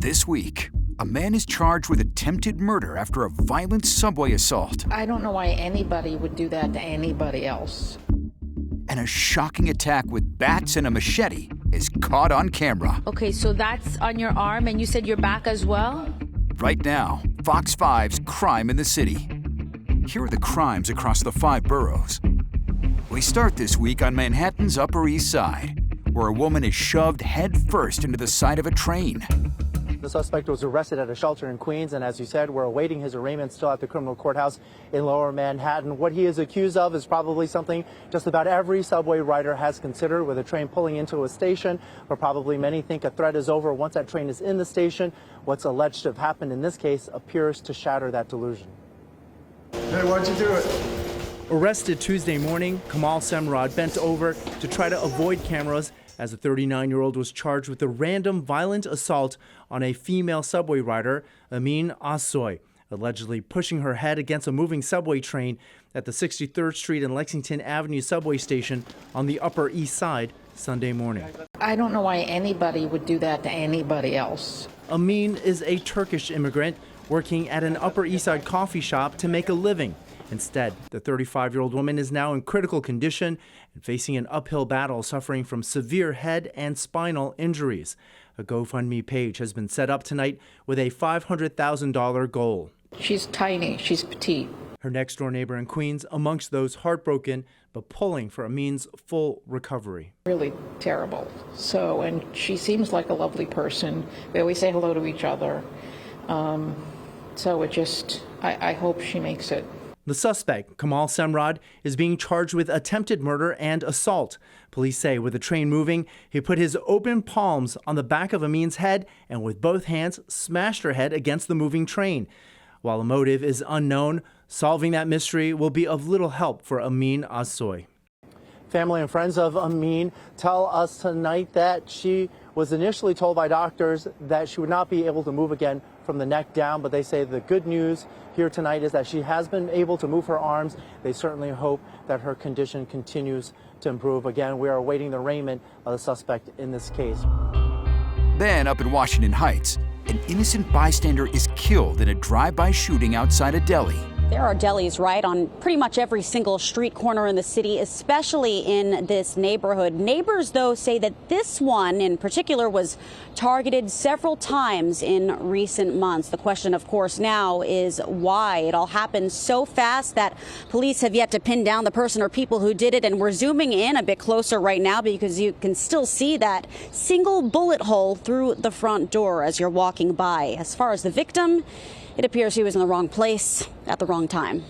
This week, a man is charged with attempted murder after a violent subway assault. I don't know why anybody would do that to anybody else. And a shocking attack with bats and a machete is caught on camera. Okay, so that's on your arm, and you said your back as well? Right now, Fox 5's Crime in the City. Here are the crimes across the 5 boroughs. We start this week on Manhattan's Upper East Side, where a woman is shoved head-first into the side of a train. The suspect was arrested at a shelter in Queens, and as you said, we're awaiting his arraignment still at the criminal courthouse in Lower Manhattan. What he is accused of is probably something just about every subway rider has considered, with a train pulling into a station, where probably many think a threat is over once that train is in the station. What's alleged to have happened in this case appears to shatter that delusion. Hey, why'd you do it? Arrested Tuesday morning, Kamal Semrad bent over to try to avoid cameras as a 39-year-old was charged with a random violent assault on a female subway rider, Amin Asoy, allegedly pushing her head against a moving subway train at the 63rd Street and Lexington Avenue subway station on the Upper East Side Sunday morning. I don't know why anybody would do that to anybody else. Amin is a Turkish immigrant working at an Upper East Side coffee shop to make a living. Instead, the 35-year-old woman is now in critical condition and facing an uphill battle, suffering from severe head and spinal injuries. A GoFundMe page has been set up tonight with a $500,000 goal. She's tiny, she's petite. Her next-door neighbor in Queens amongst those heartbroken but pulling for Amin's full recovery. Really terrible. So, and she seems like a lovely person. We always say hello to each other. So it just, I hope she makes it. The suspect, Kamal Semrad, is being charged with attempted murder and assault. Police say with the train moving, he put his open palms on the back of Amin's head and with both hands smashed her head against the moving train. While the motive is unknown, solving that mystery will be of little help for Amin Asoy. Family and friends of Amin tell us tonight that she was initially told by doctors that she would not be able to move again from the neck down, but they say the good news here tonight is that she has been able to move her arms. They certainly hope that her condition continues to improve. Again, we are awaiting the arraignment of the suspect in this case. Then, up in Washington Heights, an innocent bystander is killed in a drive-by shooting outside a deli. There are delis right on pretty much every single street corner in the city, especially in this neighborhood. Neighbors, though, say that this one in particular was targeted several times in recent months. The question, of course, now is why. It all happened so fast that police have yet to pin down the person or people who did it. And we're zooming in a bit closer right now because you can still see that single bullet hole through the front door as you're walking by. As far as the victim, it appears he was in the wrong place at the wrong time.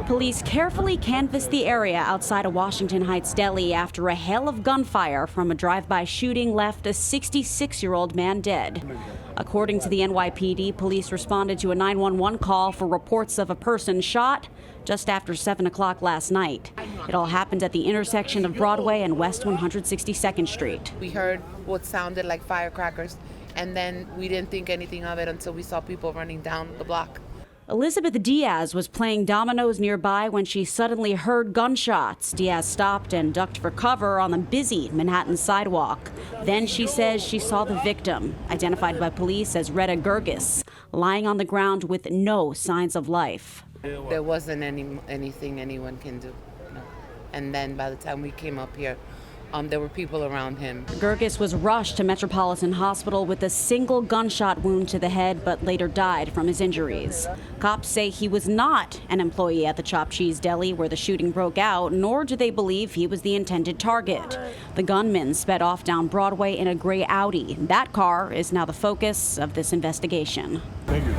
Police carefully canvassed the area outside a Washington Heights deli after a hail of gunfire from a drive-by shooting left a 66-year-old man dead. According to the NYPD, police responded to a 911 call for reports of a person shot just after 7 o'clock last night. It all happened at the intersection of Broadway and West 162nd Street. We heard what sounded like firecrackers, and then we didn't think anything of it until we saw people running down the block. Elizabeth Diaz was playing dominoes nearby when she suddenly heard gunshots. Diaz stopped and ducked for cover on the busy Manhattan sidewalk. Then she says she saw the victim, identified by police as Retta Gergis, lying on the ground with no signs of life. There wasn't anything anyone can do. No. And then by the time we came up here, there were people around him. Gergis was rushed to Metropolitan Hospital with a single gunshot wound to the head, but later died from his injuries. Cops say he was not an employee at the Chopped Cheese Deli where the shooting broke out, nor do they believe he was the intended target. The gunman sped off down Broadway in a gray Audi. That car is now the focus of this investigation. Thank you.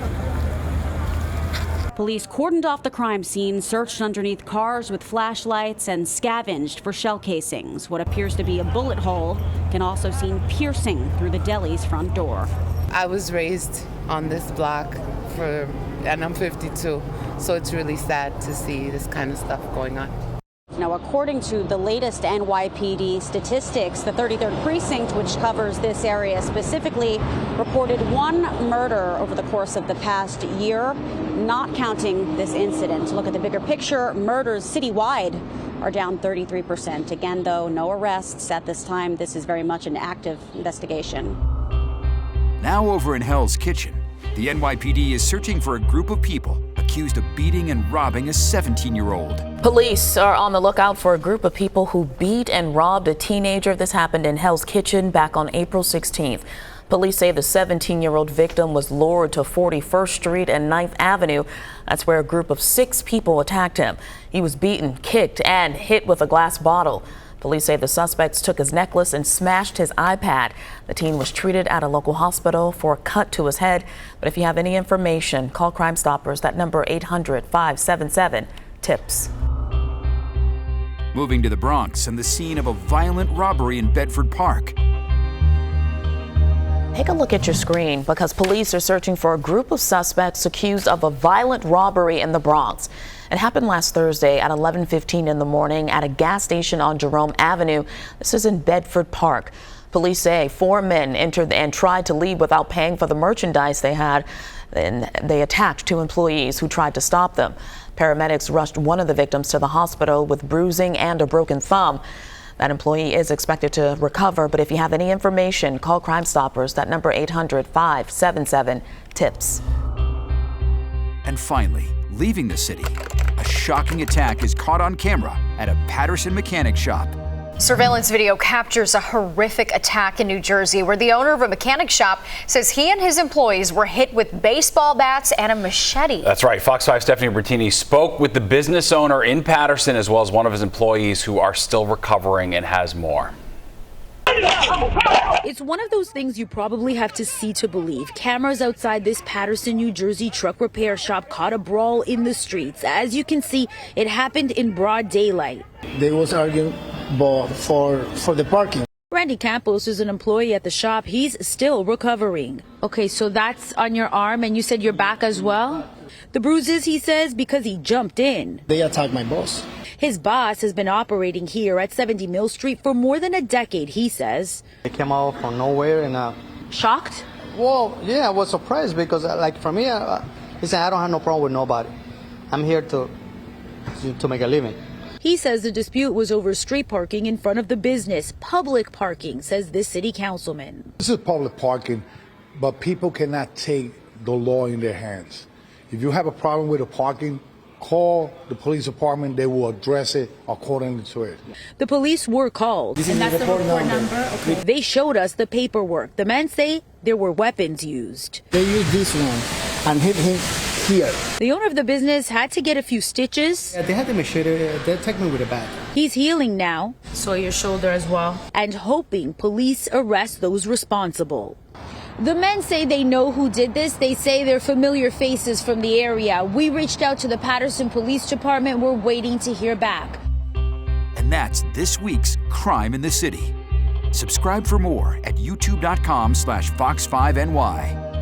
Police cordoned off the crime scene, searched underneath cars with flashlights, and scavenged for shell casings. What appears to be a bullet hole can also be seen piercing through the deli's front door. I was raised on this block and I'm 52, so it's really sad to see this kind of stuff going on. Now, according to the latest NYPD statistics, the 33rd precinct, which covers this area specifically, reported 1 murder over the course of the past year, not counting this incident. To look at the bigger picture, murders citywide are down 33%. Again, though, no arrests at this time. This is very much an active investigation. Now over in Hell's Kitchen, the NYPD is searching for a group of people accused of beating and robbing a 17-year-old. Police are on the lookout for a group of people who beat and robbed a teenager. This happened in Hell's Kitchen back on April 16th. Police say the 17-year-old victim was lured to 41st Street and 9th Avenue. That's where a group of 6 people attacked him. He was beaten, kicked, and hit with a glass bottle. Police say the suspects took his necklace and smashed his iPad. The teen was treated at a local hospital for a cut to his head. But if you have any information, call Crime Stoppers. That number 800-577-TIPS. Moving to the Bronx and the scene of a violent robbery in Bedford Park. Take a look at your screen because police are searching for a group of suspects accused of a violent robbery in the Bronx. It happened last Thursday at 11:15 in the morning at a gas station on Jerome Avenue. This is in Bedford Park. Police say 4 men entered and tried to leave without paying for the merchandise they had. Then they attacked 2 employees who tried to stop them. Paramedics rushed one of the victims to the hospital with bruising and a broken thumb. That employee is expected to recover, but if you have any information, call Crime Stoppers. That number 800-577-TIPS. And finally, leaving the city, a shocking attack is caught on camera at a Paterson mechanic shop. Surveillance video captures a horrific attack in New Jersey where the owner of a mechanic shop says he and his employees were hit with baseball bats and a machete. That's right. Fox 5's Stephanie Bertini spoke with the business owner in Paterson as well as one of his employees who are still recovering and has more. It's one of those things you probably have to see to believe. Cameras outside this Paterson, New Jersey truck repair shop caught a brawl in the streets. As you can see, it happened in broad daylight. They was arguing for the parking. Randy Campos is an employee at the shop. He's still recovering. Okay, so that's on your arm and you said your back as well? The bruises, he says, because he jumped in. They attacked my boss. His boss has been operating here at 70 Mill Street for more than a decade, he says. They came out from nowhere and Shocked? well, yeah, I was surprised because like for me, he said I don't have no problem with nobody. I'm here to make a living. He says the dispute was over street parking in front of the business. Public parking, says this city councilman. This is public parking, but people cannot take the law in their hands. If you have a problem with the parking, call the police department. They will address it according to it. The police were called. And that's the report number? Okay. They showed us the paperwork. The men say there were weapons used. They used this one and hit him here. The owner of the business had to get a few stitches. They had the machete. They attacked me with a bat. He's healing now. So your shoulder as well. And hoping police arrest those responsible. The men say they know who did this. They say they're familiar faces from the area. We reached out to the Paterson Police Department. We're waiting to hear back. And that's this week's Crime in the City. Subscribe for more at youtube.com/Fox5NY.